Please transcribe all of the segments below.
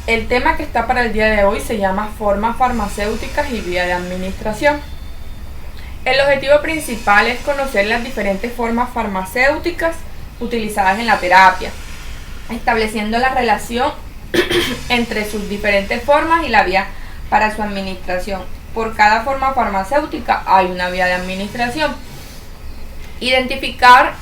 El tema que está para el día de hoy se llama formas farmacéuticas y vía de administración. El objetivo principal es conocer las diferentes formas farmacéuticas utilizadas en la terapia, estableciendo la relación entre sus diferentes formas y la vía para su administración. Por cada forma farmacéutica hay una vía de administración. Identificar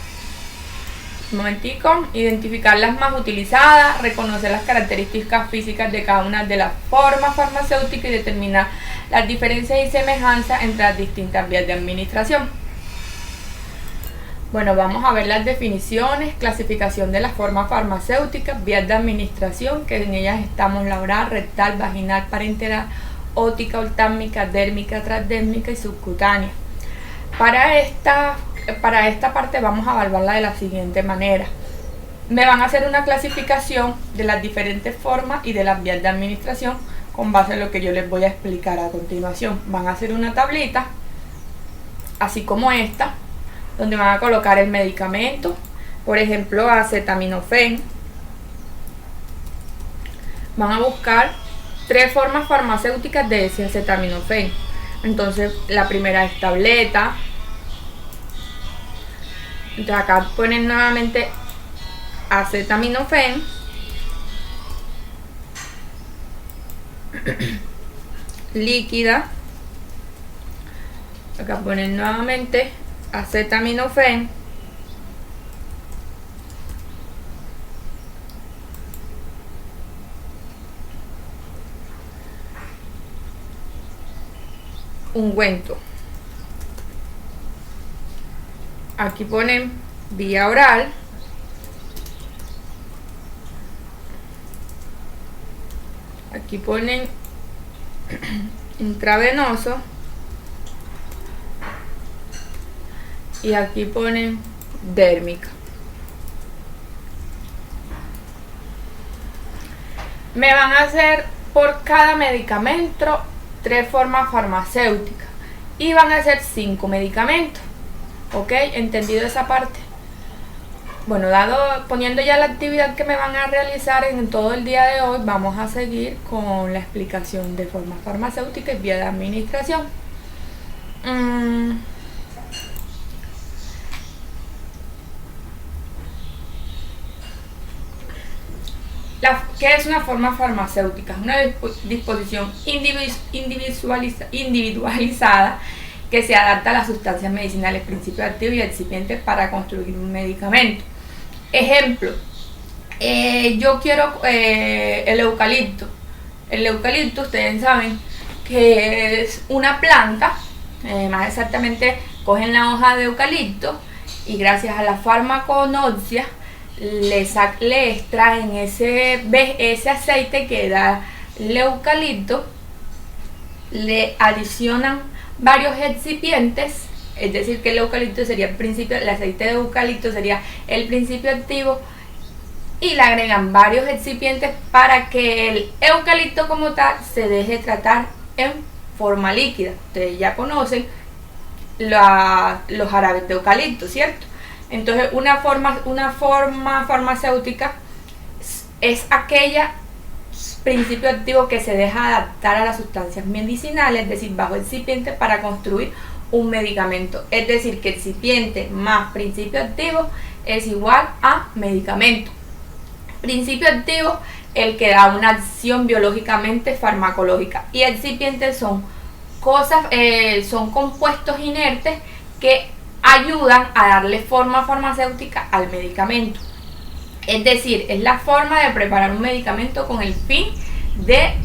las más utilizadas, reconocer las características físicas de cada una de las formas farmacéuticas y determinar las diferencias y semejanzas entre las distintas vías de administración. Bueno, vamos a ver las definiciones, clasificación de las formas farmacéuticas, vías de administración, que en ellas estamos la oral, rectal, vaginal, parenteral, ótica, oftálmica, dérmica, transdérmica y subcutánea. Para esta parte vamos a evaluarla de la siguiente manera. Me van a hacer una clasificación de las diferentes formas y de las vías de administración con base en lo que yo les voy a explicar a continuación. Van a hacer una tablita, así como esta, donde van a colocar el medicamento, por ejemplo acetaminofén. Van a buscar 3 formas farmacéuticas de ese acetaminofén. Entonces la primera es tableta. Entonces acá ponen nuevamente acetaminofén. Líquida. Acá ponen nuevamente acetaminofén. Ungüento. Aquí ponen vía oral. Aquí ponen intravenoso. Y aquí ponen dérmica. Me van a hacer por cada medicamento 3 formas farmacéuticas y van a ser 5 medicamentos. ¿Ok? ¿Entendido esa parte? Bueno, poniendo ya la actividad que me van a realizar en todo el día de hoy, vamos a seguir con la explicación de formas farmacéuticas y vía de administración. ¿Qué es una forma farmacéutica? Una disposición individualizada que se adapta a las sustancias medicinales, principios activos y excipientes para construir un medicamento. Ejemplo, yo quiero el eucalipto. El eucalipto, ustedes saben que es una planta, más exactamente cogen la hoja de eucalipto y gracias a la farmaconoxia le extraen ese aceite que da el eucalipto, le adicionan varios excipientes, es decir que el eucalipto sería el aceite de eucalipto sería el principio activo, y le agregan varios excipientes para que el eucalipto como tal se deje tratar en forma líquida. Ustedes ya conocen los jarabes de eucalipto, ¿cierto? Entonces una forma farmacéutica es aquella principio activo que se deja adaptar a las sustancias medicinales, es decir, bajo excipiente para construir un medicamento. Es decir, que excipiente más principio activo es igual a medicamento. Principio activo, el que da una acción biológicamente farmacológica, y excipientes son compuestos inertes que ayudan a darle forma farmacéutica al medicamento. Es decir, es la forma de preparar un medicamento con el fin de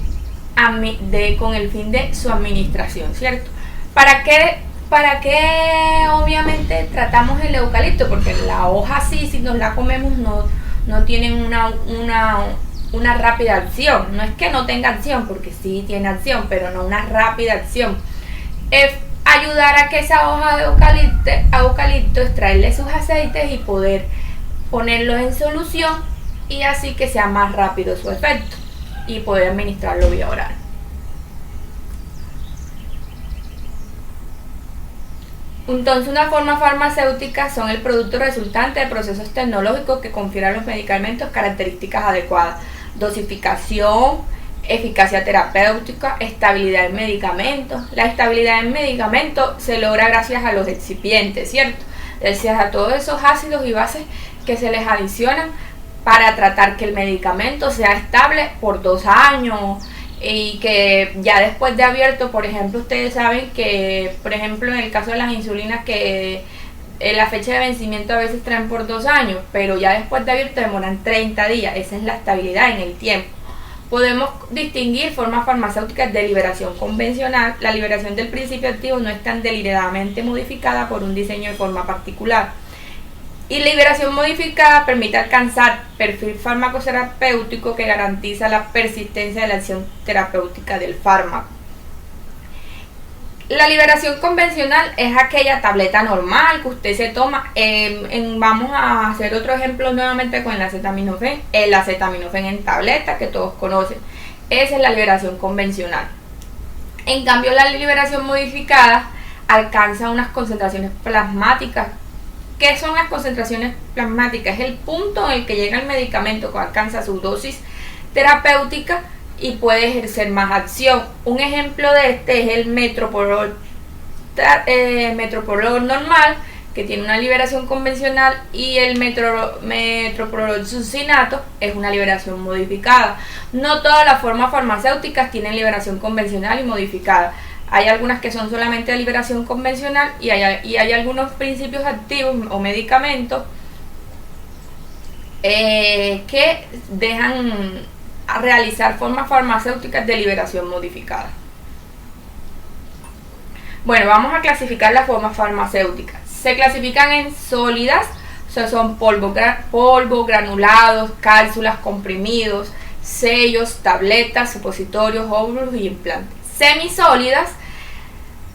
su administración, ¿cierto? ¿Para qué obviamente tratamos el eucalipto? Porque la hoja sí, si nos la comemos no tienen una rápida acción. No es que no tenga acción, porque sí tiene acción, pero no una rápida acción. Es ayudar a que esa hoja de eucalipto extraerle sus aceites y poder ponerlos en solución, y así que sea más rápido su efecto y poder administrarlo vía oral. Entonces, una forma farmacéutica son el producto resultante de procesos tecnológicos que confieren a los medicamentos características adecuadas dosificación, eficacia terapéutica, estabilidad del medicamento. La estabilidad del medicamento se logra gracias a los excipientes, ¿cierto? Gracias a todos esos ácidos y bases que se les adicionan para tratar que el medicamento sea estable por 2 años y que ya después de abierto, por ejemplo, ustedes saben que, por ejemplo, en el caso de las insulinas, que la fecha de vencimiento a veces traen por 2 años, pero ya después de abierto demoran 30 días. Esa es la estabilidad en el tiempo. Podemos distinguir formas farmacéuticas de liberación convencional. La liberación del principio activo no es tan deliberadamente modificada por un diseño de forma particular. Y liberación modificada permite alcanzar perfil farmacoterapéutico que garantiza la persistencia de la acción terapéutica del fármaco. La liberación convencional es aquella tableta normal que usted se toma. Vamos a hacer otro ejemplo nuevamente con el acetaminofén. El acetaminofén en tableta que todos conocen. Esa es la liberación convencional. En cambio, la liberación modificada alcanza unas concentraciones plasmáticas. ¿Qué son las concentraciones plasmáticas? Es el punto en el que llega el medicamento que alcanza su dosis terapéutica y puede ejercer más acción. Un ejemplo de este es el metoprolol normal, que tiene una liberación convencional, y el metoprolol succinato es una liberación modificada. No todas las formas farmacéuticas tienen liberación convencional y modificada. Hay algunas que son solamente de liberación convencional y hay algunos principios activos o medicamentos que dejan a realizar formas farmacéuticas de liberación modificada. Bueno, vamos a clasificar las formas farmacéuticas. Se clasifican en sólidas, o sea, son polvo, granulados, cápsulas, comprimidos, sellos, tabletas, supositorios, óvulos y implantes. Semisólidas,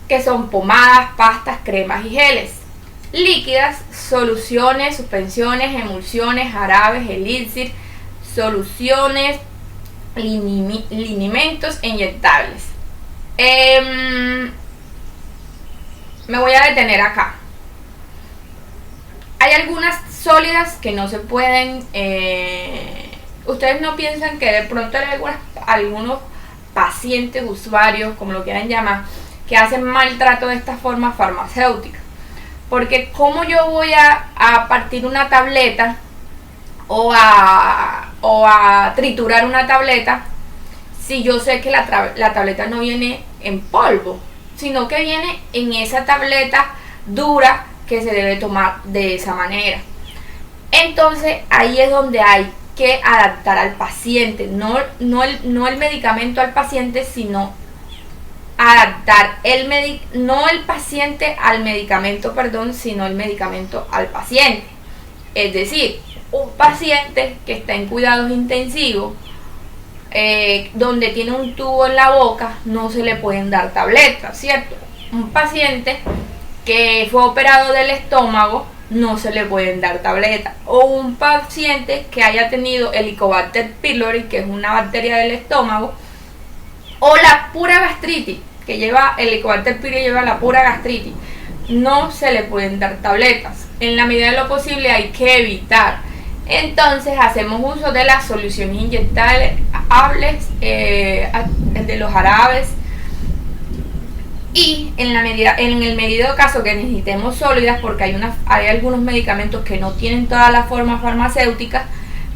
que son pomadas, pastas, cremas y geles. Líquidas, soluciones, suspensiones, emulsiones, jarabes, elixir, soluciones, linimentos e inyectables. Me voy a detener acá. Hay algunas sólidas que no se pueden, ustedes no piensan que de pronto hay algunos pacientes, usuarios, como lo quieran llamar, que hacen maltrato de estas formas farmacéuticas. Porque ¿cómo yo voy a partir una tableta o a triturar una tableta si yo sé que la tableta no viene en polvo, sino que viene en esa tableta dura que se debe tomar de esa manera? Entonces ahí es donde hay que adaptar al paciente, no el medicamento al paciente, sino adaptar no el paciente al medicamento, sino el medicamento al paciente. Es decir, un paciente que está en cuidados intensivos, donde tiene un tubo en la boca, no se le pueden dar tabletas, ¿cierto? Un paciente que fue operado del estómago, no se le pueden dar tabletas. O un paciente que haya tenido Helicobacter pylori, que es una bacteria del estómago, o la pura gastritis, que lleva Helicobacter pylori, lleva la pura gastritis, no se le pueden dar tabletas. En la medida de lo posible hay que evitar. Entonces hacemos uso de las soluciones inyectables, de los jarabes, y en el medido caso que necesitemos sólidas, porque hay algunos medicamentos que no tienen todas las formas farmacéuticas,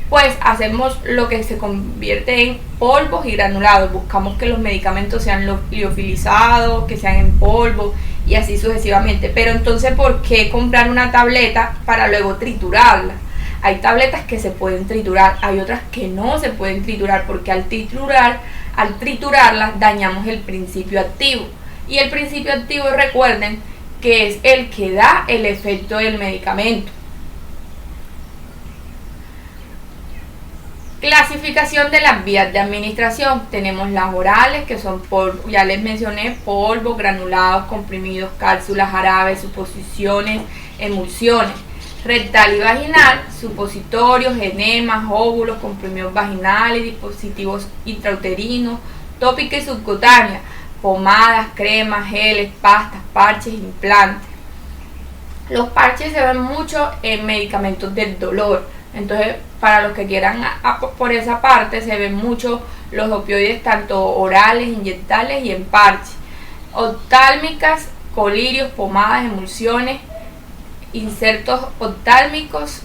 pues hacemos lo que se convierte en polvos y granulados. Buscamos que los medicamentos sean liofilizados, que sean en polvo y así sucesivamente. Pero entonces, ¿por qué comprar una tableta para luego triturarla? Hay tabletas que se pueden triturar, hay otras que no se pueden triturar, porque al triturarlas dañamos el principio activo. Y el principio activo, recuerden, que es el que da el efecto del medicamento. Clasificación de las vías de administración. Tenemos las orales, que son polvo, ya les mencioné, polvo, granulados, comprimidos, cápsulas, jarabes, suposiciones, emulsiones. Rectal y vaginal, supositorios, enemas, óvulos, comprimidos vaginales, dispositivos intrauterinos, tópica y subcutánea, pomadas, cremas, geles, pastas, parches, implantes. Los parches se ven mucho en medicamentos del dolor. Entonces, para los que quieran por esa parte, se ven mucho los opioides, tanto orales, inyectables y en parche. Oftálmicas, colirios, pomadas, emulsiones, insertos oftálmicos,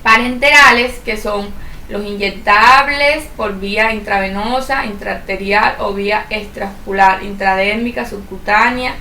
parenterales, que son los inyectables por vía intravenosa, intraarterial o vía extramuscular, intradérmica, subcutánea,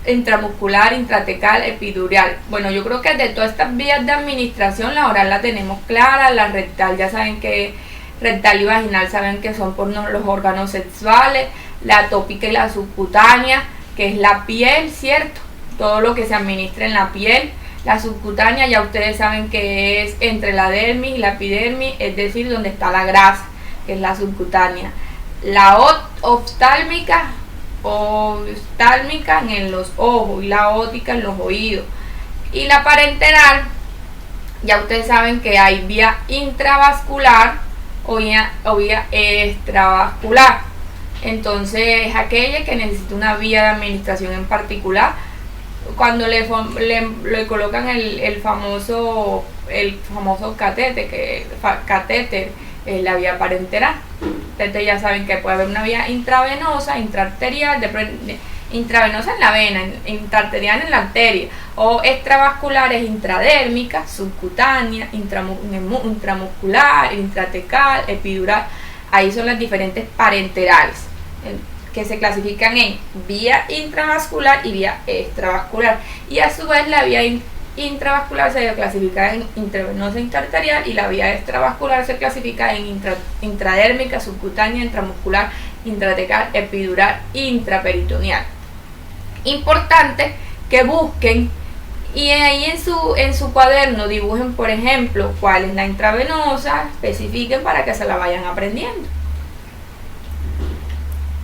intramuscular, intratecal, epidural. Bueno, yo creo que de todas estas vías de administración, la oral la tenemos clara, la rectal ya saben que rectal y vaginal saben que son por los órganos sexuales, la tópica y la subcutánea, que es la piel, ¿cierto? Todo lo que se administra en la piel. La subcutánea ya ustedes saben que es entre la dermis y la epidermis, es decir, donde está la grasa, que es la subcutánea. La oftálmica en los ojos y la ótica en los oídos. Y la parenteral, ya ustedes saben que hay vía intravascular o vía extravascular. Entonces es aquella que necesita una vía de administración en particular. Cuando le colocan el famoso catéter, la vía parenteral. Ustedes ya saben que puede haber una vía intravenosa, intraarterial, intravenosa en la vena, intraarterial en la arteria, o extravasculares, intradérmica, subcutánea, intramuscular, intratecal, epidural. Ahí son las diferentes parenterales, que se clasifican en vía intravascular y vía extravascular, y a su vez la vía intravascular se clasifica en intravenosa, intraarterial, y la vía extravascular se clasifica en intradérmica, subcutánea, intramuscular, intratecal, epidural, intraperitoneal. Importante que busquen y ahí en su cuaderno dibujen, por ejemplo, cuál es la intravenosa, especifiquen para que se la vayan aprendiendo.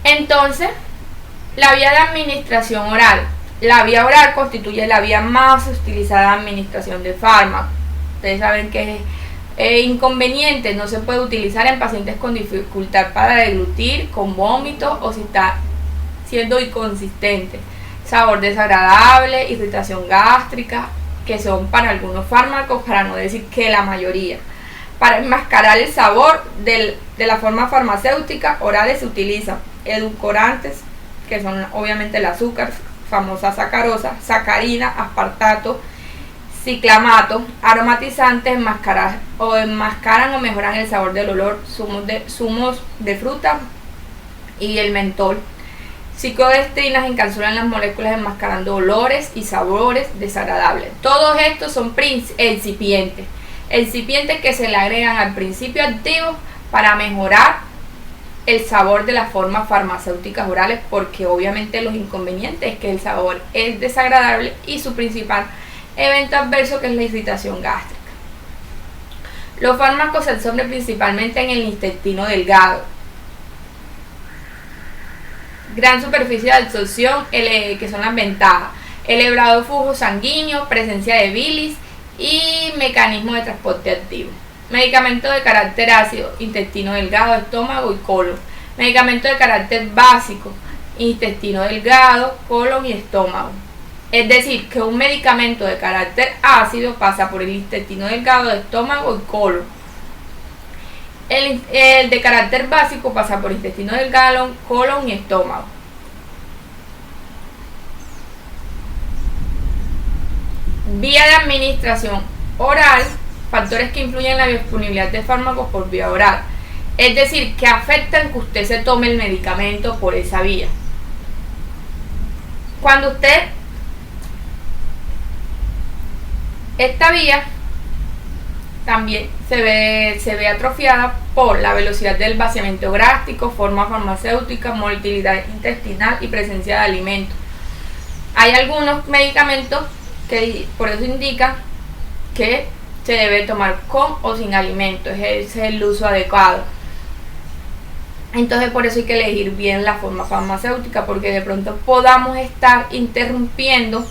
Entonces, la vía de administración oral. La vía oral constituye la vía más utilizada de administración de fármacos. Ustedes saben que es inconveniente, no se puede utilizar en pacientes con dificultad para deglutir, con vómito o si está siendo inconsistente. Sabor desagradable, irritación gástrica, que son para algunos fármacos, para no decir que la mayoría. Para enmascarar el sabor de la forma farmacéutica, orales se utilizan edulcorantes, que son obviamente el azúcar, famosa sacarosa, sacarina, aspartato, ciclamato, aromatizantes, enmascaran o mejoran el sabor del olor, zumos de fruta y el mentol. Psicodestrinas encapsulan las moléculas enmascarando olores y sabores desagradables. Todos estos son excipientes que se le agregan al principio activo para mejorar el sabor de las formas farmacéuticas orales, porque obviamente los inconvenientes es que el sabor es desagradable y su principal evento adverso, que es la irritación gástrica. Los fármacos se absorben principalmente en el intestino delgado. Gran superficie de absorción, que son las ventajas: elevado flujo sanguíneo, presencia de bilis y mecanismo de transporte activo. Medicamentos de carácter ácido, intestino delgado, estómago y colon. Medicamentos de carácter básico, intestino delgado, colon y estómago. Es decir, que un medicamento de carácter ácido pasa por el intestino delgado, estómago y colon. El de carácter básico pasa por intestino delgado, colon y estómago. Vía de administración oral. Factores que influyen en la disponibilidad de fármacos por vía oral, es decir, que afectan que usted se tome el medicamento por esa vía. Cuando esta vía también se ve atrofiada por la velocidad del vaciamiento gástrico, forma farmacéutica, motilidad intestinal y presencia de alimentos. Hay algunos medicamentos que por eso indican que se debe tomar con o sin alimentos, ese es el uso adecuado. Entonces por eso hay que elegir bien la forma farmacéutica, porque de pronto podamos estar interrumpiendo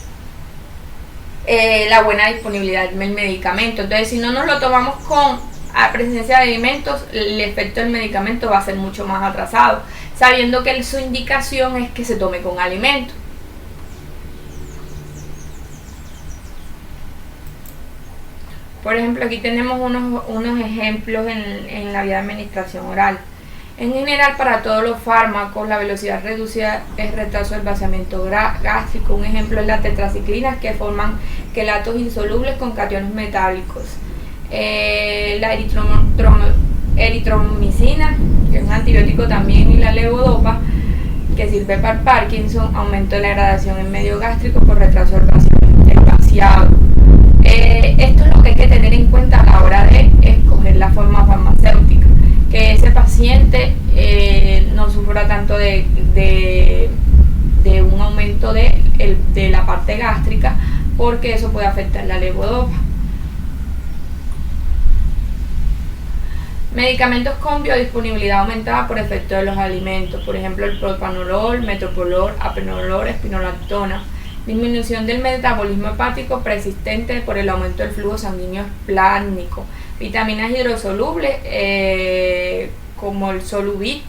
la buena disponibilidad del medicamento. Entonces si no nos lo tomamos con presencia de alimentos, el efecto del medicamento va a ser mucho más atrasado, sabiendo que su indicación es que se tome con alimentos. Por ejemplo, aquí tenemos unos ejemplos en la vía de administración oral. En general, para todos los fármacos, la velocidad reducida es retraso del vaciamiento gástrico. Un ejemplo es la tetraciclina, que forman quelatos insolubles con cationes metálicos. La eritromicina, que es un antibiótico también, y la levodopa, que sirve para el Parkinson, aumento de la degradación en medio gástrico por retraso del vaciado. Esto es lo que hay que tener en cuenta a la hora de escoger la forma farmacéutica, que ese paciente no sufra tanto de un aumento de la parte gástrica, porque eso puede afectar la levodopa. Medicamentos con biodisponibilidad aumentada por efecto de los alimentos, por ejemplo el propanolol, metoprolol, atenolol, espironolactona. Disminución del metabolismo hepático persistente por el aumento del flujo sanguíneo esplácnico. Vitaminas hidrosolubles como el Solubit,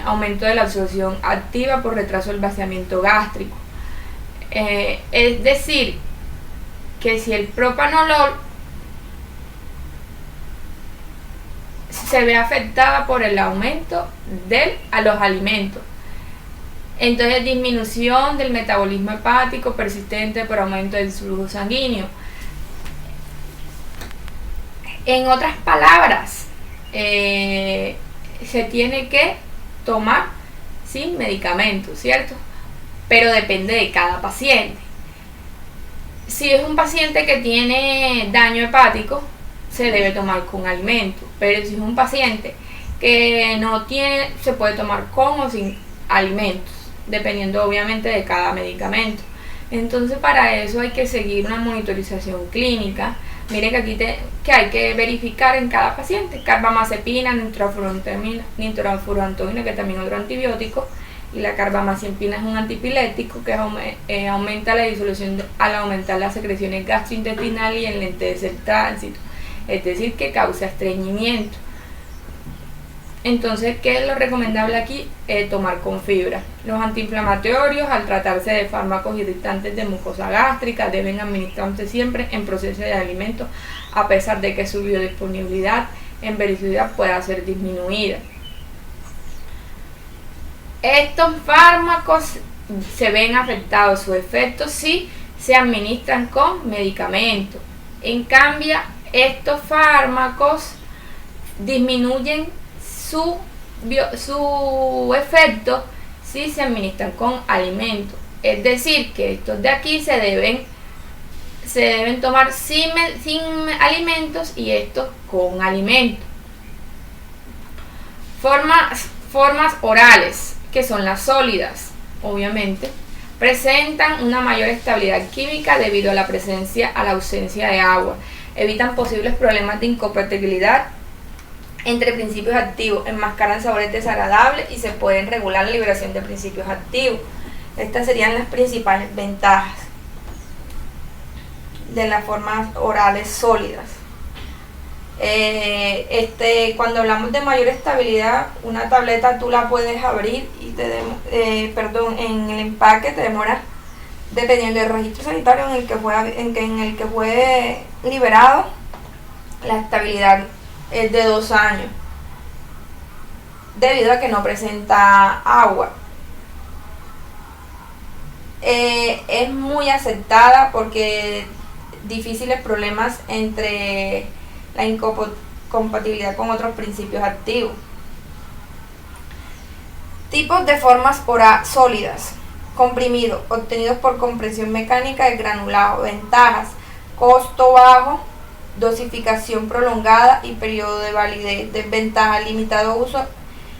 aumento de la absorción activa por retraso del vaciamiento gástrico. Es decir, que si el propanolol se ve afectada por el aumento a los alimentos, entonces disminución del metabolismo hepático persistente por aumento del flujo sanguíneo. En otras palabras, se tiene que tomar sin medicamentos, ¿cierto? Pero depende de cada paciente. Si es un paciente que tiene daño hepático, se debe tomar con alimento, pero si es un paciente que no tiene, se puede tomar con o sin alimentos, dependiendo obviamente de cada medicamento. Entonces, para eso hay que seguir una monitorización clínica. Miren que aquí que hay que verificar en cada paciente: carbamazepina, nitrofurantoína, que también es otro antibiótico, y la carbamazepina es un antipilético que aumenta la disolución al aumentar las secreciones gastrointestinales y enlentece el tránsito, es decir, que causa estreñimiento. Entonces, ¿qué es lo recomendable aquí? Tomar con fibra. Los antiinflamatorios, al tratarse de fármacos irritantes de mucosa gástrica, deben administrarse siempre en proceso de alimento, a pesar de que su biodisponibilidad en velocidad pueda ser disminuida. Estos fármacos se ven afectados sus efectos si se administran con medicamentos. En cambio, estos fármacos disminuyen su efecto si se administran con alimentos. Es decir, que estos de aquí se deben tomar sin alimentos y estos con alimentos. Formas orales, que son las sólidas, obviamente, presentan una mayor estabilidad química debido a la ausencia de agua. Evitan posibles problemas de incompatibilidad entre principios activos, enmascaran sabores desagradables y se pueden regular la liberación de principios activos. Estas serían las principales ventajas de las formas orales sólidas. Cuando hablamos de mayor estabilidad, una tableta tú la puedes abrir y en el empaque te demora, dependiendo del registro sanitario en el que fue liberado, la estabilidad es de 2 años, debido a que no presenta agua. Es muy aceptada porque difíciles problemas entre la incompatibilidad con otros principios activos. Tipos de formas sólidas: comprimido, obtenidos por compresión mecánica del granulado. Ventajas: costo bajo, dosificación prolongada y periodo de validez. Desventaja: limitado uso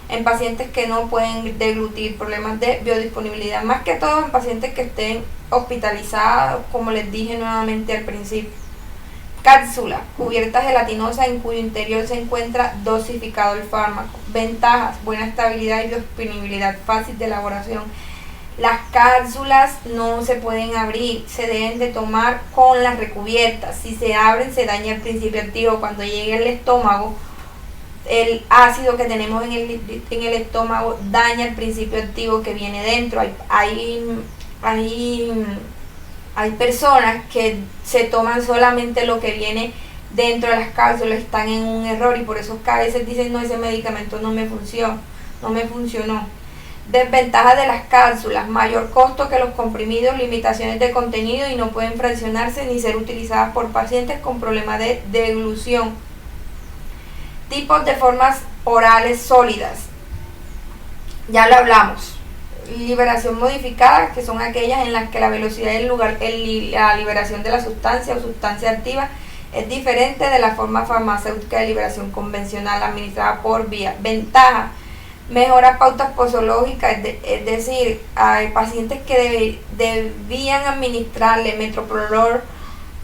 en pacientes que no pueden deglutir, problemas de biodisponibilidad, más que todo en pacientes que estén hospitalizados, como les dije nuevamente al principio. Cápsula, cubierta gelatinosa en cuyo interior se encuentra dosificado el fármaco. Ventajas: buena estabilidad y disponibilidad fácil de elaboración. Las cápsulas no se pueden abrir, se deben de tomar con las recubiertas. Si se abren, se daña el principio activo. Cuando llegue al estómago, el ácido que tenemos en el estómago daña el principio activo que viene dentro. Hay Hay personas que se toman solamente lo que viene dentro de las cápsulas, están en un error y por eso a veces dicen, no, ese medicamento no me funcionó. Desventajas de las cápsulas: mayor costo que los comprimidos, limitaciones de contenido y no pueden fraccionarse ni ser utilizadas por pacientes con problemas de deglución. Tipos de formas orales sólidas: ya lo hablamos. Liberación modificada, que son aquellas en las que la velocidad y la liberación de la sustancia o sustancia activa es diferente de la forma farmacéutica de liberación convencional administrada por vía. Ventaja: mejora pautas posológicas, es decir, hay pacientes que debían administrarle metoprolol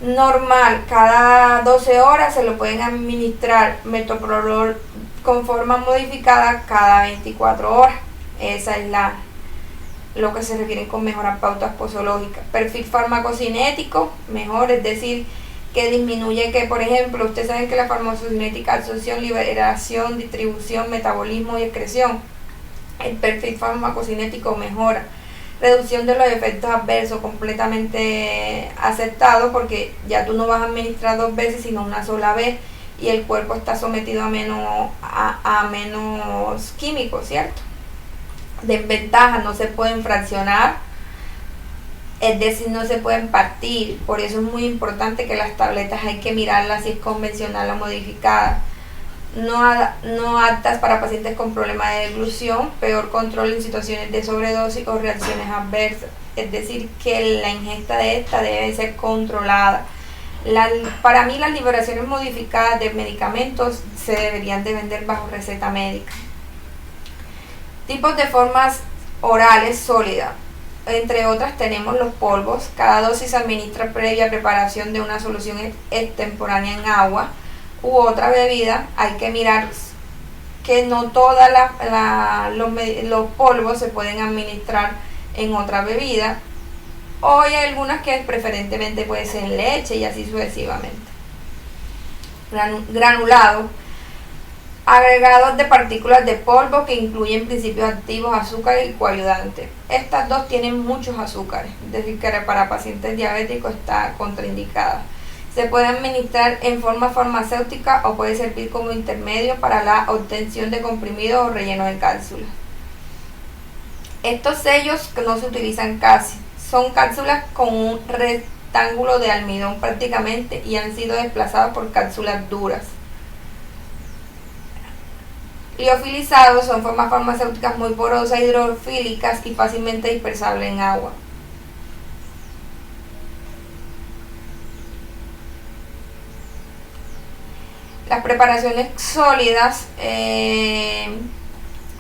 normal cada 12 horas, se lo pueden administrar metoprolol con forma modificada cada 24 horas. Esa es lo que se refiere con mejorar pautas posológicas. Perfil farmacocinético mejor, es decir, que disminuye, que por ejemplo, ustedes saben que la farmacocinética, absorción, liberación, distribución, metabolismo y excreción. El perfil farmacocinético mejora. Reducción de los efectos adversos, completamente aceptado, porque ya tú no vas a administrar 2 veces sino una sola vez y el cuerpo está sometido a menos químicos, ¿cierto? Desventajas: no se pueden fraccionar, es decir, no se pueden partir. Por eso es muy importante que las tabletas hay que mirarlas si es convencional o modificada. No aptas para pacientes con problemas de deglución. Peor control en situaciones de sobredosis o reacciones adversas. Es decir, que la ingesta de esta debe ser controlada. Para mí, las liberaciones modificadas de medicamentos se deberían de vender bajo receta médica. Tipos de formas orales sólidas: entre otras tenemos los polvos. Cada dosis se administra previa preparación de una solución extemporánea en agua u otra bebida. Hay que mirar que no todos los polvos se pueden administrar en otra bebida, o hay algunas que preferentemente puede ser en leche y así sucesivamente. Granulado: agregados de partículas de polvo que incluyen principios activos, azúcares y coayudantes. Estas dos tienen muchos azúcares, es decir, que para pacientes diabéticos está contraindicada. Se puede administrar en forma farmacéutica o puede servir como intermedio para la obtención de comprimidos o relleno de cápsulas. Estos sellos que no se utilizan casi, son cápsulas con un rectángulo de almidón prácticamente y han sido desplazados por cápsulas duras. Liofilizados: son formas farmacéuticas muy porosas, hidrofílicas y fácilmente dispersables en agua. Las preparaciones sólidas,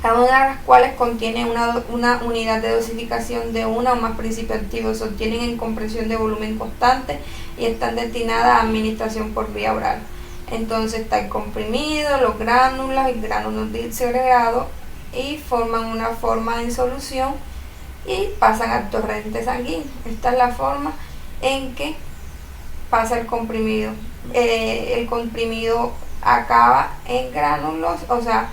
cada una de las cuales contiene una unidad de dosificación de una o más principios activos, se obtienen en compresión de volumen constante y están destinadas a administración por vía oral. Entonces está el comprimido, los gránulos y gránulos disgregados, y forman una forma en solución y pasan al torrente sanguíneo. Esta es la forma en que pasa el comprimido. El comprimido acaba en gránulos, o sea,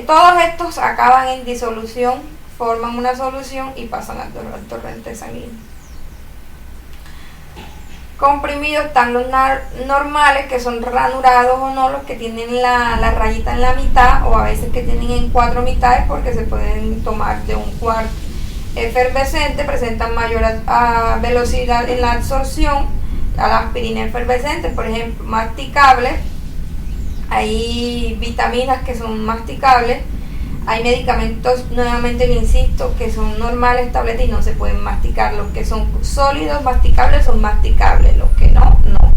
todos estos acaban en disolución, forman una solución y pasan al torrente sanguíneo. Comprimidos están los normales, que son ranurados o no, los que tienen la rayita en la mitad, o a veces que tienen en 4 mitades porque se pueden tomar de un cuarto. Efervescente: presentan mayor velocidad en la absorción. A la aspirina efervescente, por ejemplo, masticable. Hay vitaminas que son masticables. Hay medicamentos, nuevamente le insisto, que son normales, tabletas, y no se pueden masticar. Los que son sólidos, masticables, son masticables. Los que no, no.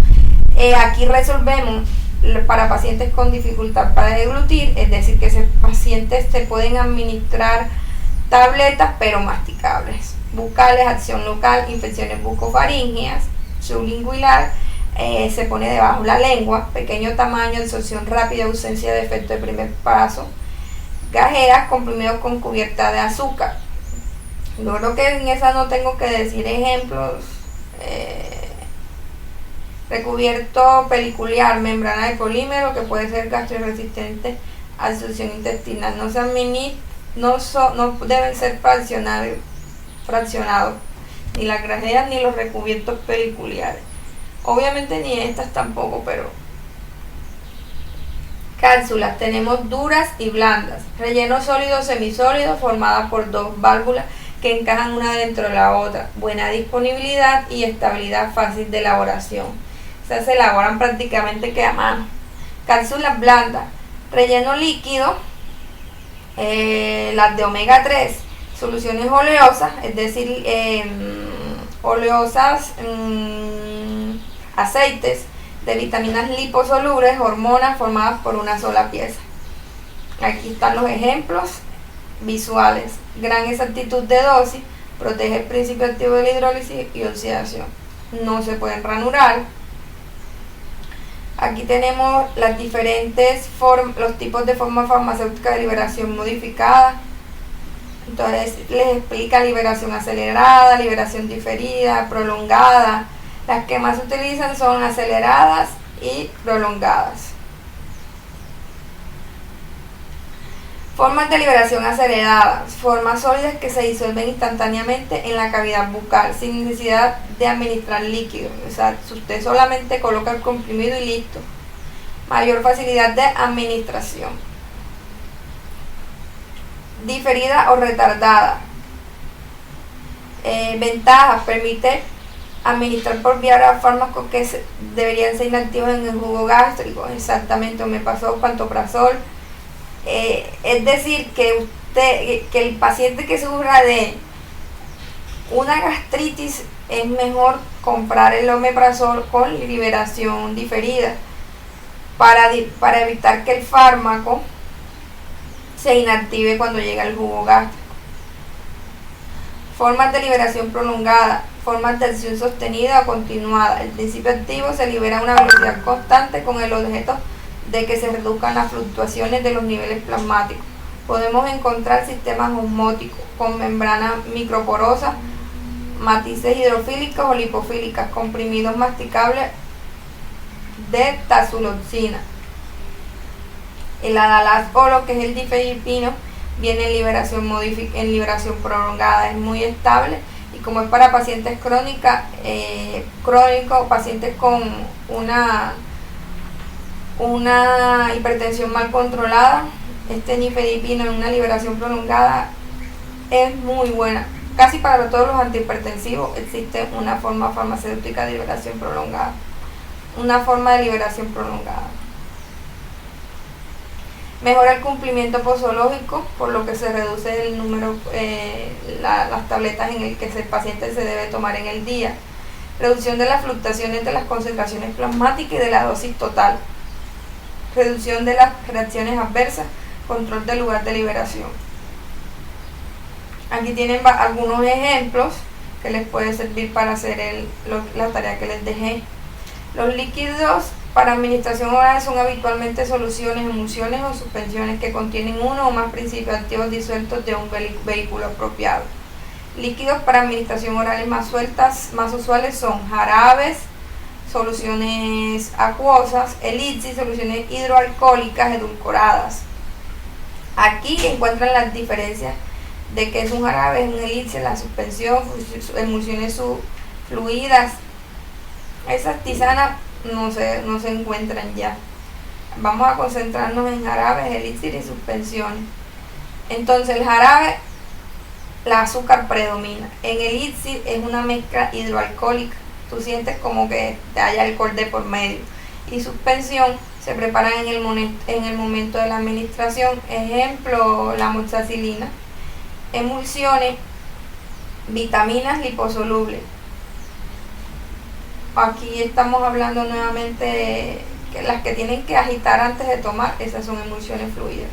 Aquí resolvemos para pacientes con dificultad para deglutir, es decir, que esos pacientes se pueden administrar tabletas, pero masticables. Bucales: acción local, infecciones bucofaríngeas. Sublingual: se pone debajo la lengua. Pequeño tamaño, absorción rápida, ausencia de efecto de primer paso. Gajeras: comprimidos con cubierta de azúcar. Yo creo que en esa no tengo que decir ejemplos. Recubierto pelicular: membrana de polímero que puede ser gastroresistente a absorción intestinal. No deben ser fraccionados. ni las grajeas ni los recubiertos peliculares. Obviamente ni estas tampoco, pero... Cápsulas, tenemos duras y blandas. Relleno sólido o semisólido formadas por dos válvulas que encajan una dentro de la otra. Buena disponibilidad y estabilidad, fácil de elaboración. Estas se elaboran prácticamente que a mano. Cápsulas blandas, relleno líquido, las de omega 3, soluciones oleosas, es decir, oleosas, aceites de vitaminas liposolubles, hormonas formadas por una sola pieza. Aquí están los ejemplos visuales. Gran exactitud de dosis, protege el principio activo de la hidrólisis y oxidación. No se pueden ranurar. Aquí tenemos las diferentes los tipos de forma farmacéutica de liberación modificada. Entonces les explica liberación acelerada, liberación diferida, prolongada. Las que más se utilizan son aceleradas y prolongadas. Formas de liberación aceleradas, formas sólidas que se disuelven instantáneamente en la cavidad bucal sin necesidad de administrar líquido. O sea, usted solamente coloca el comprimido y listo. Mayor facilidad de administración. Diferida o retardada. Ventajas: permite administrar por vía oral fármacos que deberían ser inactivos en el jugo gástrico. Exactamente, omeprazol, pantoprazol. Es decir, que el paciente que sufra de una gastritis es mejor comprar el omeprazol con liberación diferida para evitar que el fármaco se inactive cuando llega el jugo gástrico. Formas de liberación prolongada, formas de acción sostenida o continuada. El principio activo se libera a una velocidad constante con el objeto de que se reduzcan las fluctuaciones de los niveles plasmáticos. Podemos encontrar sistemas osmóticos con membranas microporosas, matices hidrofílicas o lipofílicas, comprimidos masticables de tazulosina. El Adalat o lo que es el difenhidramino viene en liberación prolongada, es muy estable y como es para pacientes crónicos, pacientes con una hipertensión mal controlada, este nifedipino en una liberación prolongada es muy buena. Casi para todos los antihipertensivos existe una forma farmacéutica de liberación prolongada, una forma de liberación prolongada. Mejora el cumplimiento posológico, por lo que se reduce el número, las tabletas en el que el paciente se debe tomar en el día. Reducción de las fluctuaciones de las concentraciones plasmáticas y de la dosis total. Reducción de las reacciones adversas, control del lugar de liberación. Aquí tienen algunos ejemplos que les puede servir para hacer la tarea que les dejé. Los líquidos para administración oral son habitualmente soluciones, emulsiones o suspensiones que contienen uno o más principios activos disueltos de un vehículo apropiado. Líquidos para administración orales más usuales son jarabes, soluciones acuosas, elixir, soluciones hidroalcohólicas edulcoradas. Aquí encuentran las diferencias de qué es un jarabe, es un elixir, la suspensión, emulsiones fluidas. Esas tisanas no se encuentran ya. Vamos a concentrarnos en jarabes, elixir y suspensiones. Entonces el jarabe, el azúcar predomina. En el elixir es una mezcla hidroalcohólica. Tú sientes como que hay alcohol de por medio. Y suspensión se preparan en el momento de la administración. Ejemplo, la amoxicilina. Emulsiones, vitaminas liposolubles. Aquí estamos hablando nuevamente de que las que tienen que agitar antes de tomar, esas son emulsiones fluidas.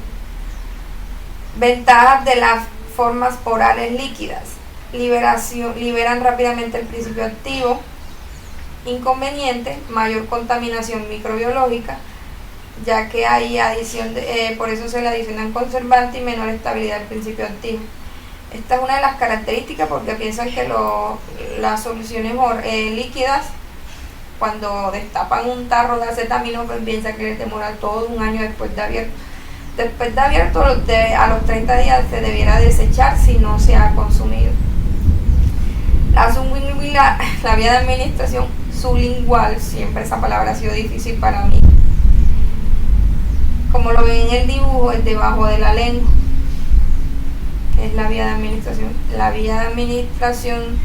Ventajas de las formas orales líquidas. Liberan rápidamente el principio activo. Inconveniente: mayor contaminación microbiológica, ya que hay adición por eso se le adicionan conservantes y menor estabilidad del principio activo. Esta es una de las características, porque piensan que las soluciones líquidas, cuando destapan un tarro de acetaminofén, piensan que les demora todo un año después de abierto. Después de abierto, a los 30 días se debiera desechar si no se ha consumido. La vía de administración sublingual, siempre esa palabra ha sido difícil para mí. Como lo ven en el dibujo, es debajo de la lengua. Es la vía de administración. La vía de administración,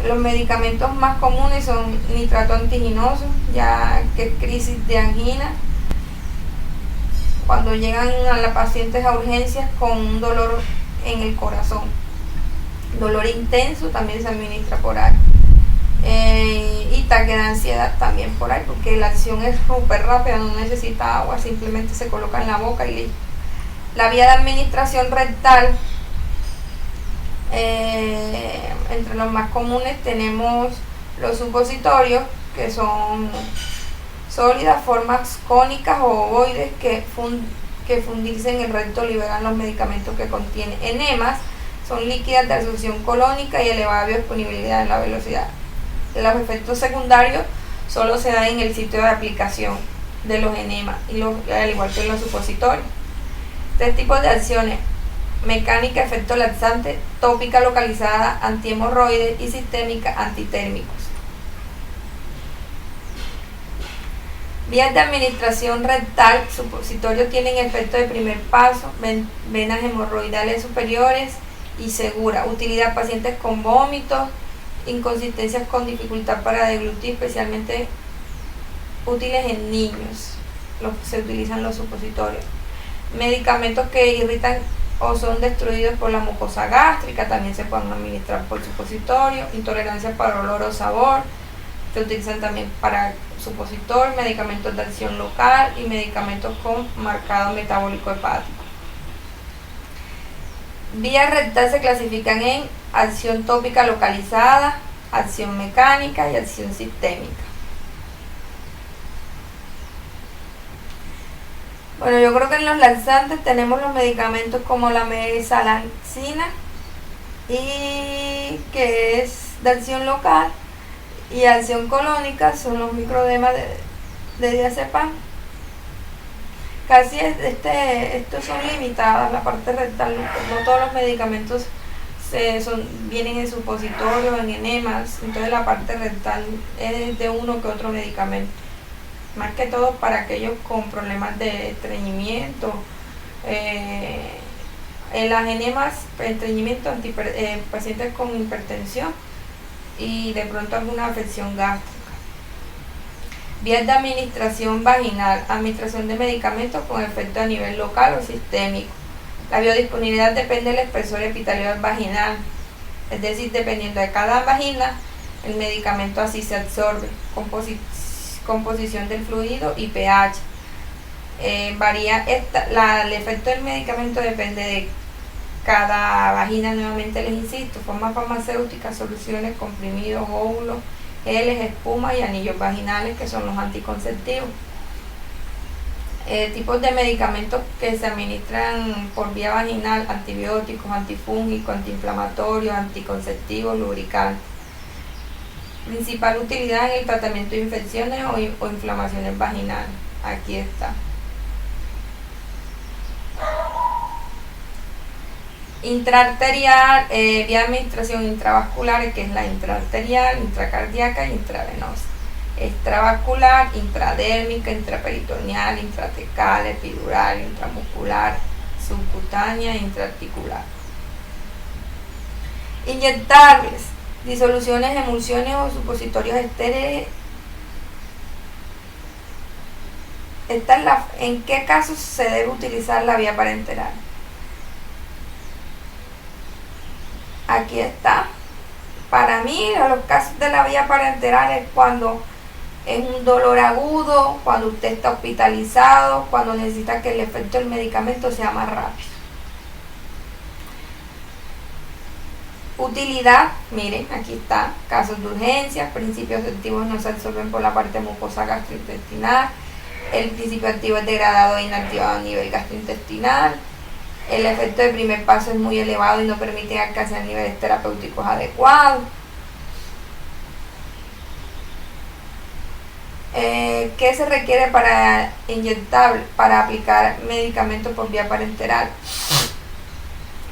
los medicamentos más comunes son nitrato antiginoso, ya que es crisis de angina. Cuando llegan a las pacientes a urgencias con un dolor en el corazón, dolor intenso, también se administra por ahí. Y ataque de ansiedad también por ahí, porque la acción es súper rápida, no necesita agua, simplemente se coloca en la boca y listo. La vía de administración rectal, entre los más comunes tenemos los supositorios, que son sólidas, formas cónicas o ovoides que fundirse en el recto liberan los medicamentos que contienen enemas. Son líquidas de absorción colónica y elevada biodisponibilidad en la velocidad. Los efectos secundarios solo se dan en el sitio de aplicación de los enemas, al igual que en los supositorios. 3 tipos de acciones: mecánica, efecto laxante; tópica localizada, antihemorroides; y sistémica, antitérmicos. Vías de administración rectal. Supositorios tienen efecto de primer paso, venas hemorroidales superiores y segura. Utilidad: pacientes con vómitos, inconsistencias con dificultad para deglutir, especialmente útiles en niños. Se utilizan los supositorios. Medicamentos que irritan o son destruidos por la mucosa gástrica también se pueden administrar por supositorio. Intolerancia para olor o sabor, se utilizan también para supositorio. Medicamentos de acción local y medicamentos con marcado metabólico hepático. Vías rectal se clasifican en acción tópica localizada, acción mecánica y acción sistémica. Bueno, yo creo que en los laxantes tenemos los medicamentos como la mesalaxina, y que es de acción local, y acción colónica son los microdemas de diazepam. Casi estos son limitados, la parte rectal, no todos los medicamentos vienen en supositorio, en enemas, entonces la parte rectal es de uno que otro medicamento, más que todo para aquellos con problemas de estreñimiento, en las enemas, estreñimiento, pacientes con hipertensión y de pronto alguna afección gástrica. Vías de administración vaginal: administración de medicamentos con efecto a nivel local o sistémico. La biodisponibilidad depende del espesor epitelial vaginal, es decir, dependiendo de cada vagina, el medicamento así se absorbe. Composición del fluido y pH. Varía el efecto del medicamento depende de cada vagina. Nuevamente les insisto: formas farmacéuticas, soluciones, comprimidos, óvulos, geles, espumas y anillos vaginales, que son los anticonceptivos. Tipos de medicamentos que se administran por vía vaginal: antibióticos, antifúngicos, antiinflamatorios, anticonceptivos, lubricantes. Principal utilidad en el tratamiento de infecciones o inflamaciones vaginales. Aquí está. Intraarterial, vía de administración intravascular, que es la intraarterial, intracardíaca e intravenosa. Extravascular, intradérmica, intraperitoneal, intratecal, epidural, intramuscular, subcutánea e intraarticular. Inyectables: disoluciones, emulsiones o supositorios estériles. ¿En qué casos se debe utilizar la vía parenteral? Aquí está. Para mí, los casos de la vía parenteral es cuando es un dolor agudo, cuando usted está hospitalizado, cuando necesita que el efecto del medicamento sea más rápido. Utilidad: miren, aquí está. Casos de urgencia: principios activos no se absorben por la parte mucosa gastrointestinal. El principio activo es degradado e inactivado a nivel gastrointestinal. El efecto de primer paso es muy elevado y no permite alcanzar niveles terapéuticos adecuados. ¿Qué se requiere para aplicar medicamentos por vía parenteral?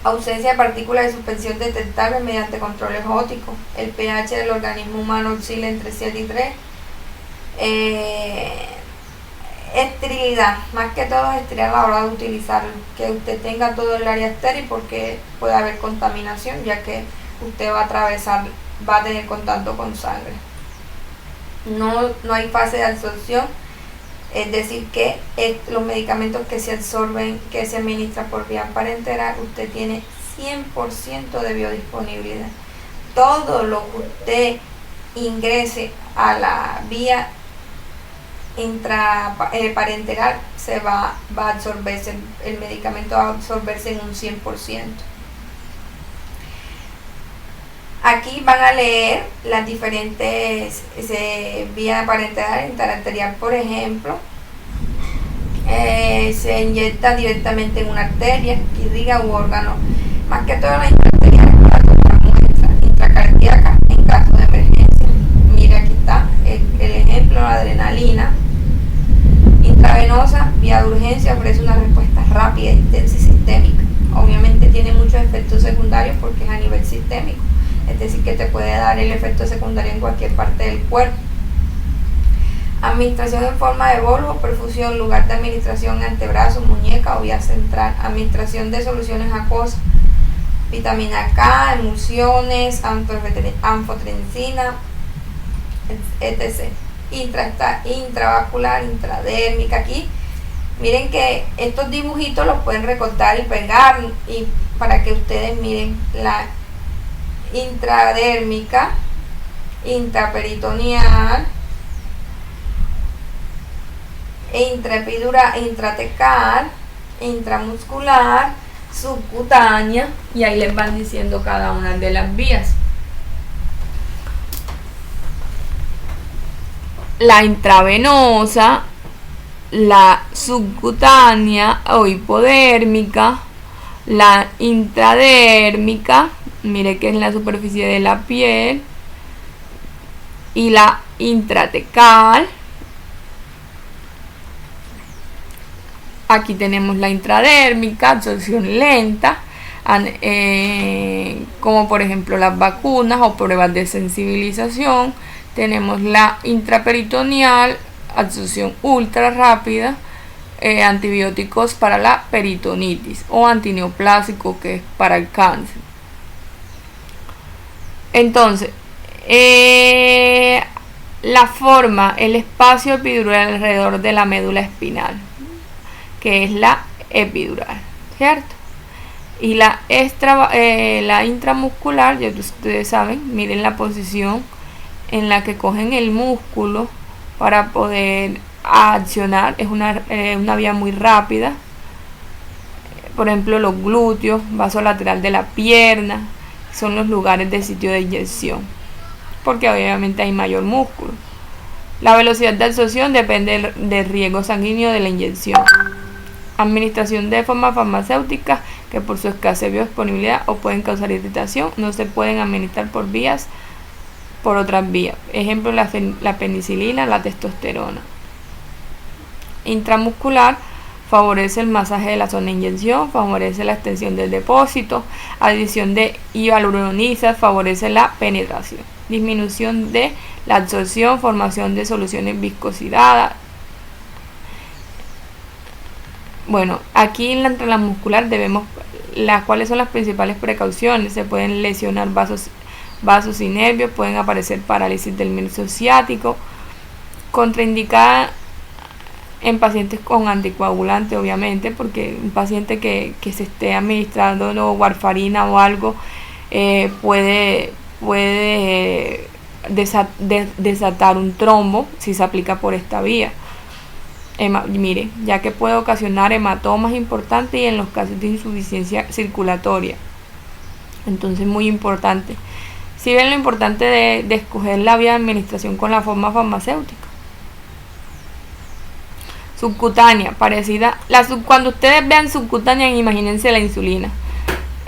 ausencia de partículas de suspensión detectables mediante controles ópticos, el pH del organismo humano oscila entre 7 y 3, esterilidad, más que todo esterilidad a la hora de utilizarlo, que usted tenga todo el área estéril porque puede haber contaminación, ya que usted va a tener contacto con sangre. No hay fase de absorción, es decir que los medicamentos que se absorben, que se administran por vía parenteral, usted tiene 100% de biodisponibilidad. Todo lo que usted ingrese a la vía intraparenteral va a absorberse, el medicamento va a absorberse en un 100%. Aquí van a leer las diferentes vías parenterales. Intraarterial, por ejemplo, se inyecta directamente en una arteria, irriga u órgano. Más que todo la intraarterial para tomar muestras intracardíacas en caso de emergencia. Mira, aquí está el ejemplo, la adrenalina. Intravenosa, vía de urgencia, ofrece una respuesta rápida, intensa y sistémica. Obviamente tiene muchos efectos secundarios porque es a nivel sistémico. Es decir, que te puede dar el efecto secundario en cualquier parte del cuerpo. Administración en forma de bolvo, perfusión, lugar de administración, antebrazo, muñeca o vía central. Administración de soluciones acuosas, vitamina K, emulsiones, anfotensina, etc. Intravascular, intradérmica. Aquí miren que estos dibujitos los pueden recortar y pegar y para que ustedes miren la intradérmica, intraperitoneal, intraepidural, intratecal, intramuscular, subcutánea, y ahí les van diciendo cada una de las vías. La intravenosa, la subcutánea o hipodérmica, la intradérmica, mire que es en la superficie de la piel, y la intratecal. Aquí tenemos la intradérmica, absorción lenta, como por ejemplo las vacunas o pruebas de sensibilización. Tenemos la intraperitoneal, absorción ultra rápida, antibióticos para la peritonitis o antineoplásico, que es para el cáncer. Entonces, la forma, el espacio epidural alrededor de la médula espinal, que es la epidural, ¿cierto? Y la intramuscular, ya ustedes saben, miren la posición en la que cogen el músculo para poder accionar, es una vía muy rápida. Por ejemplo, los glúteos, vaso lateral de la pierna, son los lugares de sitio de inyección, porque obviamente hay mayor músculo. La velocidad de absorción depende del riego sanguíneo de la inyección. Administración de forma farmacéutica, que por su escasa biodisponibilidad o pueden causar irritación, no se pueden administrar por otras vías. Ejemplo, la penicilina, la testosterona. Intramuscular, favorece el masaje de la zona de inyección, favorece la extensión del depósito. Adición de hialuronisas, favorece la penetración. Disminución de la absorción, formación de soluciones viscosidad. Bueno, aquí en la intramuscular cuáles son las principales precauciones. Se pueden lesionar vasos y nervios, pueden aparecer parálisis del nervio ciático, contraindicada en pacientes con anticoagulante, obviamente, porque un paciente que se esté administrando warfarina o algo puede desatar un trombo si se aplica por esta vía. Mire, ya que puede ocasionar hematomas importantes y en los casos de insuficiencia circulatoria. Entonces, muy importante. Si ven lo importante de escoger la vía de administración con la forma farmacéutica. Subcutánea, parecida. Cuando ustedes vean subcutánea, imagínense la insulina.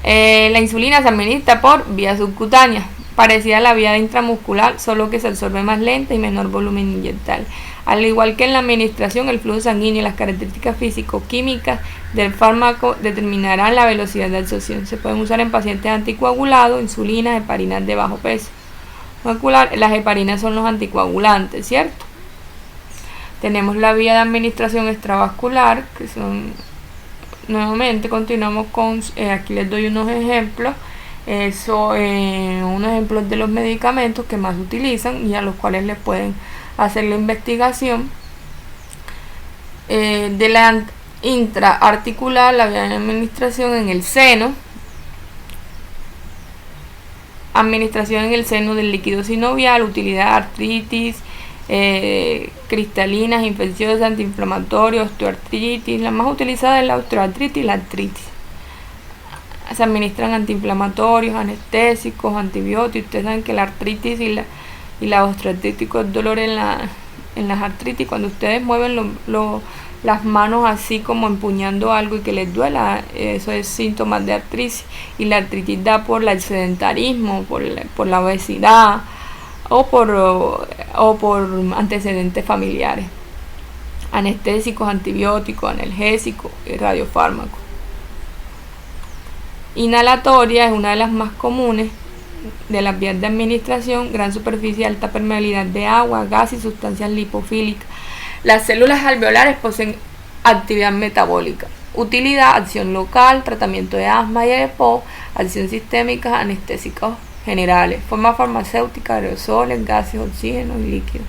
La insulina se administra por vía subcutánea. parecida a la vía intramuscular, solo que se absorbe más lenta y menor volumen inyectal. Al igual que en la administración, el flujo sanguíneo y las características físico-químicas del fármaco determinarán la velocidad de absorción. Se pueden usar en pacientes anticoagulados, insulinas, heparinas de bajo peso. Las heparinas son los anticoagulantes, ¿cierto? Tenemos la vía de administración extravascular, que son, nuevamente continuamos con, aquí les doy unos ejemplos, unos ejemplos de los medicamentos que más utilizan y a los cuales les pueden hacer la investigación. De la intraarticular, la vía de administración en el seno, administración en el seno del líquido sinovial, utilidad artritis, cristalinas, infecciosas, antiinflamatorios, osteoartritis. La más utilizada es la osteoartritis y la artritis. Se administran antiinflamatorios, anestésicos, antibióticos. Ustedes saben que la artritis y la osteoartritis es dolor en las artritis. Cuando ustedes mueven las manos así como empuñando algo y que les duela, eso es síntomas de artritis. Y la artritis da por el sedentarismo, por la obesidad o por antecedentes familiares. Anestésicos, antibióticos, analgésicos y radiofármacos. Inhalatoria es una de las más comunes de las vías de administración, gran superficie, alta permeabilidad de agua, gas y sustancias lipofílicas. Las células alveolares poseen actividad metabólica. Utilidad, acción local, tratamiento de asma y EPO, acción sistémica, anestésicos generales. Forma farmacéutica, aerosoles, gases, oxígeno y líquidos.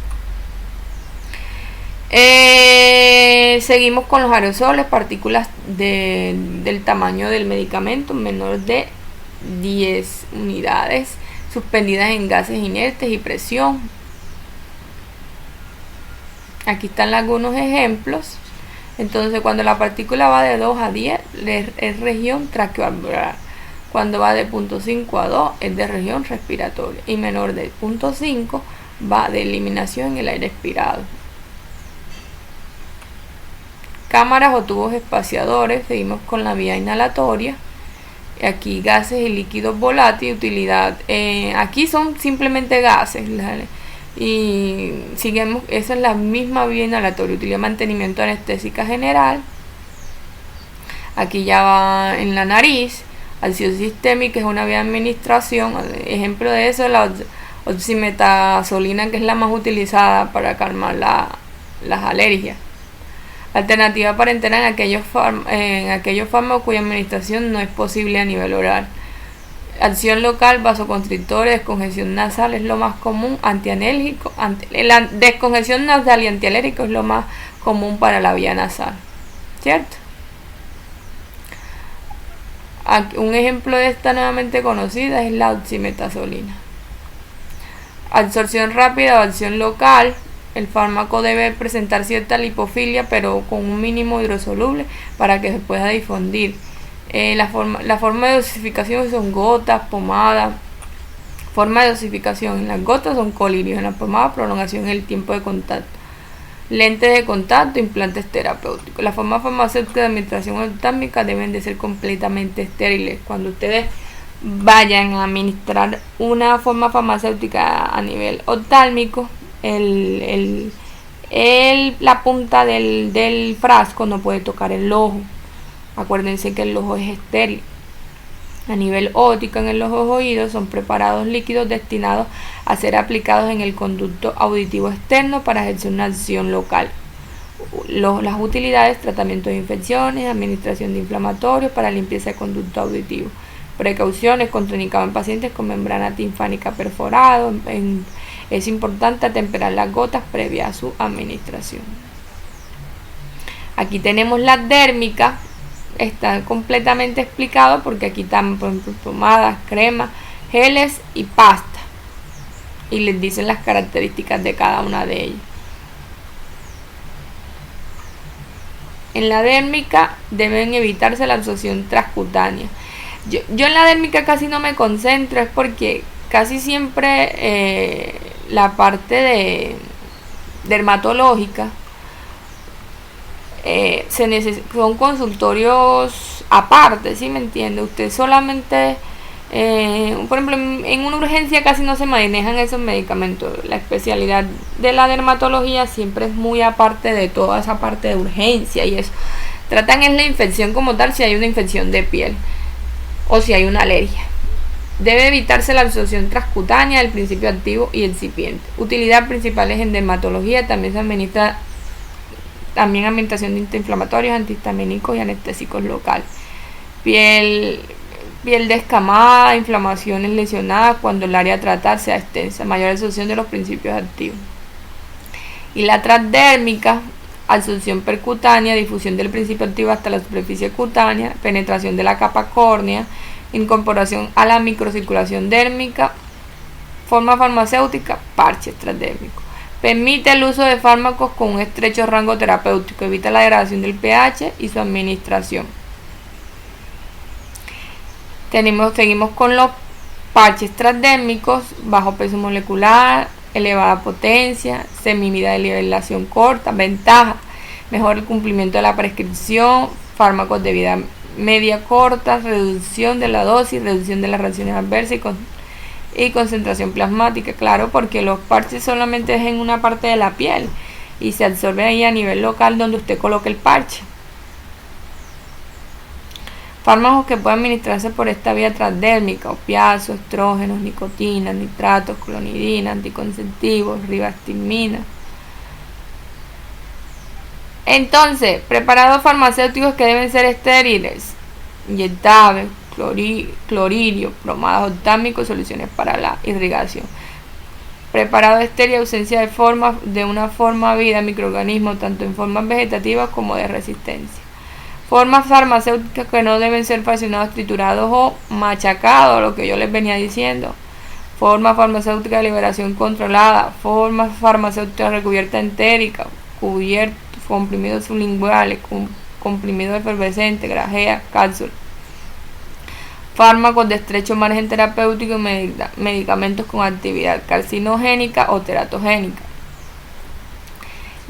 Seguimos con los aerosoles, partículas del tamaño del medicamento, menor de 10 unidades, suspendidas en gases inertes y presión. Aquí están algunos ejemplos. Entonces, cuando la partícula va de 2 a 10 es región traqueoalveolar. Cuando va de 0.5 a 2 es de región respiratoria. Y menor de 0.5 va de eliminación en el aire expirado. Cámaras o tubos espaciadores. Seguimos con la vía inhalatoria. Aquí gases y líquidos volátiles. Utilidad. Aquí son simplemente gases. Y seguimos, esa es la misma vía inhalatoria. Utilidad, mantenimiento anestésica general. Aquí ya va en la nariz. Acción sistémica es una vía de administración. Ejemplo de eso es la oximetazolina, que es la más utilizada para calmar las alergias. Alternativa parentera en aquellos fármacos cuya administración no es posible a nivel oral. Acción local, vasoconstrictores, descongestión nasal es lo más común, antianálgico. La descongestión nasal y antialérgico es lo más común para la vía nasal, ¿cierto? Aquí, un ejemplo de esta nuevamente conocida es la oximetazolina. Absorción rápida o acción local. El fármaco debe presentar cierta lipofilia, pero con un mínimo hidrosoluble para que se pueda difundir. La forma de dosificación son gotas, pomadas. Forma de dosificación: en las gotas son colirios, en la pomada prolongación en el tiempo de contacto. Lentes de contacto, implantes terapéuticos. Las formas farmacéuticas de administración oftálmica deben de ser completamente estériles. Cuando ustedes vayan a administrar una forma farmacéutica a nivel oftálmico, la punta del frasco no puede tocar el ojo. Acuérdense que el ojo es estéril. A nivel óptico, en los oídos son preparados líquidos destinados a ser aplicados en el conducto auditivo externo para ejercer una acción local. Las utilidades: tratamiento de infecciones, administración de inflamatorios, para limpieza de conducto auditivo. Precauciones: contraindicado en pacientes con membrana timpánica perforada. Es importante atemperar las gotas previa a su administración. Aquí tenemos la dérmica. Está completamente explicado porque aquí están, por ejemplo, pomadas, cremas, geles y pasta. Y les dicen las características de cada una de ellas. En la dérmica deben evitarse la absorción transcutánea. Yo en la dérmica casi no me concentro, es porque casi siempre la parte dermatológica son consultorios aparte, ¿sí me entiende? Usted solamente Por ejemplo, en una urgencia casi no se manejan esos medicamentos. La especialidad de la dermatología siempre es muy aparte de toda esa parte de urgencia y eso. Tratan es la infección como tal, si hay una infección de piel o si hay una alergia. Debe evitarse la absorción transcutánea del principio activo y excipiente. Utilidad principales en dermatología, también se administra administración de antiinflamatorios, antihistamínicos y anestésicos locales. Piel descamada, inflamaciones lesionadas cuando el área a tratar sea extensa, mayor absorción de los principios activos. Y la transdérmica, absorción percutánea, difusión del principio activo hasta la superficie cutánea, penetración de la capa córnea, incorporación a la microcirculación dérmica, forma farmacéutica, parches transdérmicos. Permite el uso de fármacos con un estrecho rango terapéutico, evita la degradación del pH y su administración. Seguimos con los parches transdérmicos, bajo peso molecular, elevada potencia, semivida de nivelación corta, ventaja, mejor el cumplimiento de la prescripción, fármacos de vida media corta, reducción de la dosis, reducción de las reacciones adversas y concentración plasmática, claro, porque los parches solamente es en una parte de la piel y se absorbe ahí a nivel local donde usted coloque el parche. Fármacos que pueden administrarse por esta vía transdérmica: opiáceos, estrógenos, nicotina, nitratos, clonidina, anticonceptivos, ribastimina. Entonces, preparados farmacéuticos que deben ser estériles: inyectables, cloririo, bromados optámicos, soluciones para la irrigación. Preparado estéril, ausencia de una forma vida microorganismos, tanto en formas vegetativas como de resistencia. Formas farmacéuticas que no deben ser fraccionados, triturados o machacados, lo que yo les venía diciendo. Forma farmacéutica de liberación controlada, forma farmacéutica recubierta entérica, comprimidos sublinguales, comprimido efervescente, grajea, cápsula. Fármacos de estrecho margen terapéutico y medicamentos con actividad carcinogénica o teratogénica.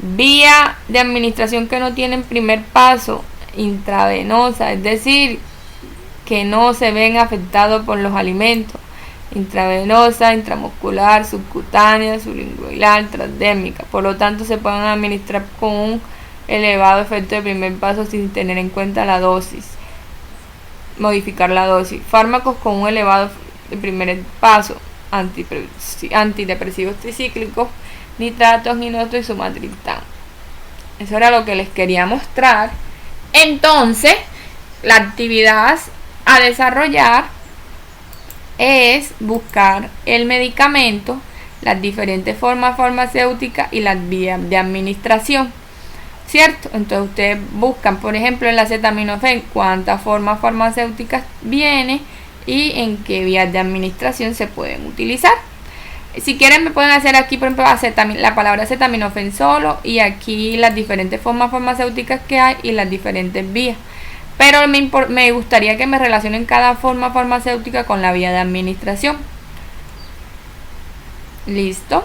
Vía de administración que no tienen primer paso: intravenosa, es decir, que no se ven afectados por los alimentos. Intravenosa, intramuscular, subcutánea, sublingual, transdérmica. Por lo tanto, se pueden administrar con un elevado efecto de primer paso sin tener en cuenta la dosis. Modificar la dosis. Fármacos con un elevado de primer paso: antidepresivos tricíclicos, nitratos, inoto y sumatriptán. Eso era lo que les quería mostrar. Entonces, la actividad a desarrollar es buscar el medicamento, las diferentes formas farmacéuticas y las vías de administración, ¿cierto? Entonces ustedes buscan, por ejemplo, en la acetaminofén, cuántas formas farmacéuticas viene y en qué vías de administración se pueden utilizar. Si quieren me pueden hacer aquí, por ejemplo, la palabra acetaminofén solo y aquí las diferentes formas farmacéuticas que hay y las diferentes vías. Pero me gustaría que me relacionen cada forma farmacéutica con la vía de administración. ¿Listo?